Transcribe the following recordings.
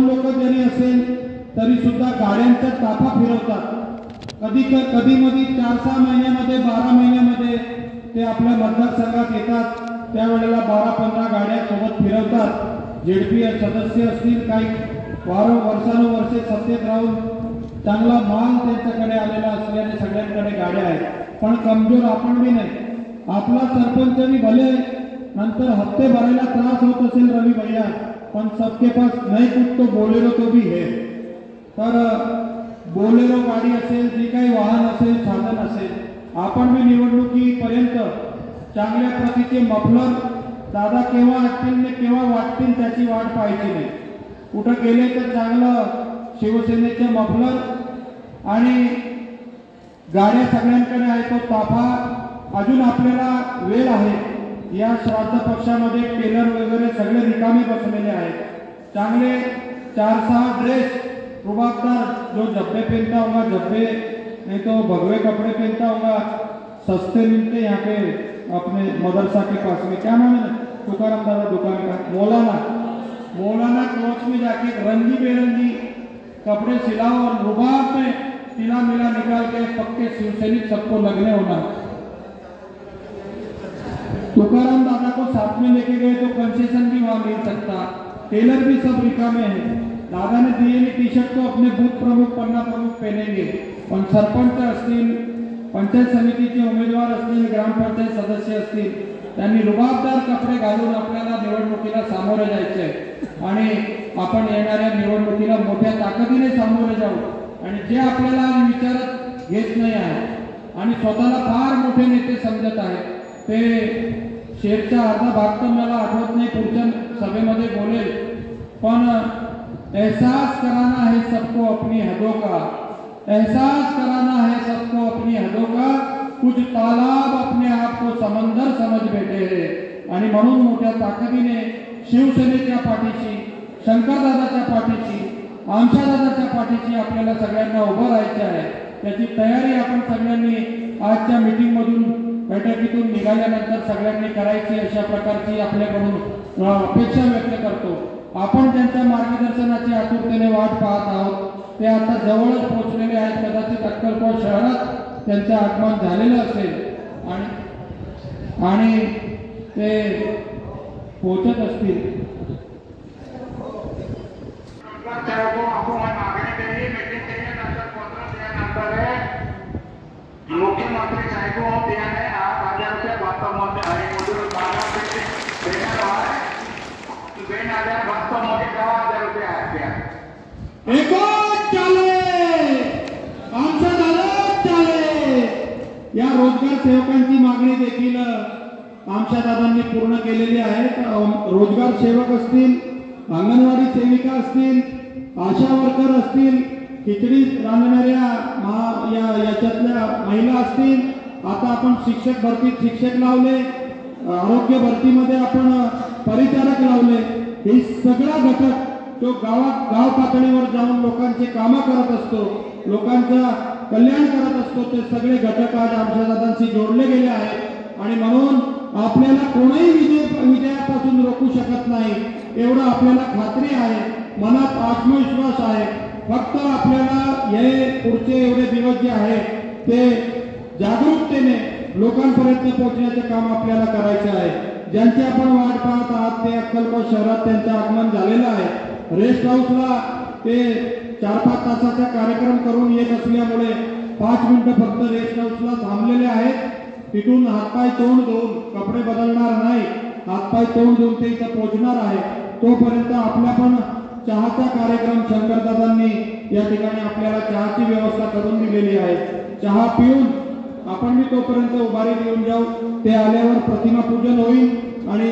लोक जरी असेल तरी सुद्धा गाड्यांचा ताफा फिरवतात। कधी मध्ये 4-6 महिन्यामध्ये 12 महिन्यामध्ये ते आपल्या मतदारसंघात येतात, त्यावेळेला 12-15 गाड्या सोबत फिरवतात। जेडपी सदस्य असतील, काही वर्षानुवर्षे सत्तेत राहून चांगला माल त्यांच्याकडे आलेला असल्याने सगळ्यांकडे गाड्या आहेत। पण कमजोर आपण भी नाही। आपला सरपंच भी भले नंतर हफ्ते भरायला त्रास होत असेल रवि भैया, पण सबके पास नहीं कुछ तो बोलेरो तो भी है। तर बोलेरो गाडी असेल, जी काही वाहन असेल, साधन असेल, आपण भी निवडणुकीपर्यंत चांगल्या प्रतीचे मफलर दादा केव्हा असतील ने केव्हा वाटतील त्याची वाट पाहायची नाही। कुठं गेले तर चांगलं शिवसेनेचे मफलर आणि गाड्या सगळ्यांकडे आहे तो ताफा। अजून आपल्याला वेळ आहे। या श्राद्ध पक्षामध्ये टेलर वगैरे सगळे रिकामे बसलेले आहेत। चांगले 4-6 ड्रेस रुबाबदार, जो जब्बे पहनता होगा जब्बे, नहीं तो भगवे कपड़े पहनता होगा, सस्ते मिलते यहाँ पे अपने मदरसा के पास में। क्या नाम है तुकाराम दादा दुकान का? मौलाना क्लॉथ में जाके रंगी बेरंगी कपड़े सिलाओ और रुबाब में तिला मिला निकाल के पक्के शिवसैनिक सबको लगने होना। तुकाराम दादा को साथ में लेके गए तो कंसेशन भी वहां मिल सकता। टेलर भी सब रिकामे हैं। दादा ने दिए टी शर्ट तो अपने बूथ प्रमुख, पन्ना प्रमुख पहनेंगे, पण सरपंच असतील, पंचायत समितीचे उमेदवार असतील, ग्रामपंचायत सदस्य असतील, त्यांनी रुबाबदार कपडे घालून आपल्याला निवडणुकीला सामोरे जायचे आहे आणि आपण येणाऱ्या निवडणुकीला मोठ्या ताकदीने सामोरे जाऊ। आणि जे आपल्याला विचारत घेत नाही आहे आणि स्वतःला फार मोठे नेते समजत आहेत, ते शेरचा अर्धा भाग तर मला आठवत नाही, पुढच्या सभेमध्ये बोलेल, पण एहसास कराना है सबको अपनी हदों का, एहसास कराना है सबको अपनी हदों का, कुछ तालाब अपने आप को समंदर समझ बैठे हैं। आणि म्हणून मोठ्या ताकदीने शिवसेनेच्या पाठीशी, शंकरदादाच्या पाठीशी, आमच्यादादाच्या पाठीशी आपल्याला सगळ्यांना उभं राहायचं आहे। त्याची तयारी आपण सगळ्यांनी आजच्या मीटिंग मधून, बैठकीतून निघाल्यानंतर सगळ्यांनी करायची, अशा प्रकारची आपल्याकडून अपेक्षा व्यक्त करतो। आपण त्यांच्या मार्गदर्शनाची आतुरतेने वाट पाहत आहोत। ते आता जवळच पोहोचलेले आहेत। कदाचित अक्कलकोट शहरात त्यांचं आगमन झालेलं असेल आणि ते पोहोचत असतील। मुख्यमंत्री साहब को दिया है 8,000 रुपया वास्तव में हरी मजदूर 12 वास्तव में 10,000 रुपया है। या रोजगार सेवकांची मागणी देखील आमच्या दादांनी पूर्ण केलेली आहे। रोजगार सेवक असतील, अंगणवाडी सेविका असतील, आशा वर्कर असतील, खिचडी रांधणाऱ्या याच्यातल्या महिला असतील, आता आपण शिक्षक भरतीत शिक्षक लावले, आरोग्य भरतीमध्ये आपण परिचारक लावले। हे सगळा घटक जो गाव पातळीवर जाऊन लोकांचे कामं करत असतो, लोकांचं कल्याण करत असतो, ते सगळे घटक आज आमच्या दादांशी जोडले गेले आहेत। आणि म्हणून आपल्याला कोणीही विजयापासून रोखू शकत नाही, एवढं आपल्याला खात्री आहे, मनात आत्मविश्वास आहे। फक्त आपल्याला हे पुढचे एवढे दिवस जे आहेत ते जागरूकतेने लोकांपर्यंत पोहोचण्याचे काम आपल्याला करायचे आहे। ज्यांची आपण वाट पाहत आहात ते अक्कलकोट शहरात त्यांचं आगमन झालेलं आहे। रेस्ट हाऊसला ते 4-5 तासाचा कार्यक्रम करून येत असल्यामुळे 5 मिनिटं फक्त रेस्ट हाऊसला थांबलेले आहेत। तिथून हातपाय तोंड धुवून, कपडे बदलणार नाही, हातपाय तोंड धुवून ते इथं पोहोचणार आहे। तोपर्यंत आपला पण चहाचा कार्यक्रम शंकरदादांनी या ठिकाणी आपल्याला चहाची व्यवस्था करून दिलेली आहे। चहा पिऊन आपण मी तोपर्यंत उभारी देऊन जाऊ। ते आल्यावर प्रतिमा पूजन होईल आणि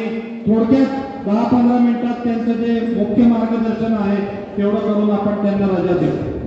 थोडक्यात 10-15 मिनिटात त्यांचं जे मुख्य मार्गदर्शन आहे तेवढं करून आपण त्यांना रजा देऊ।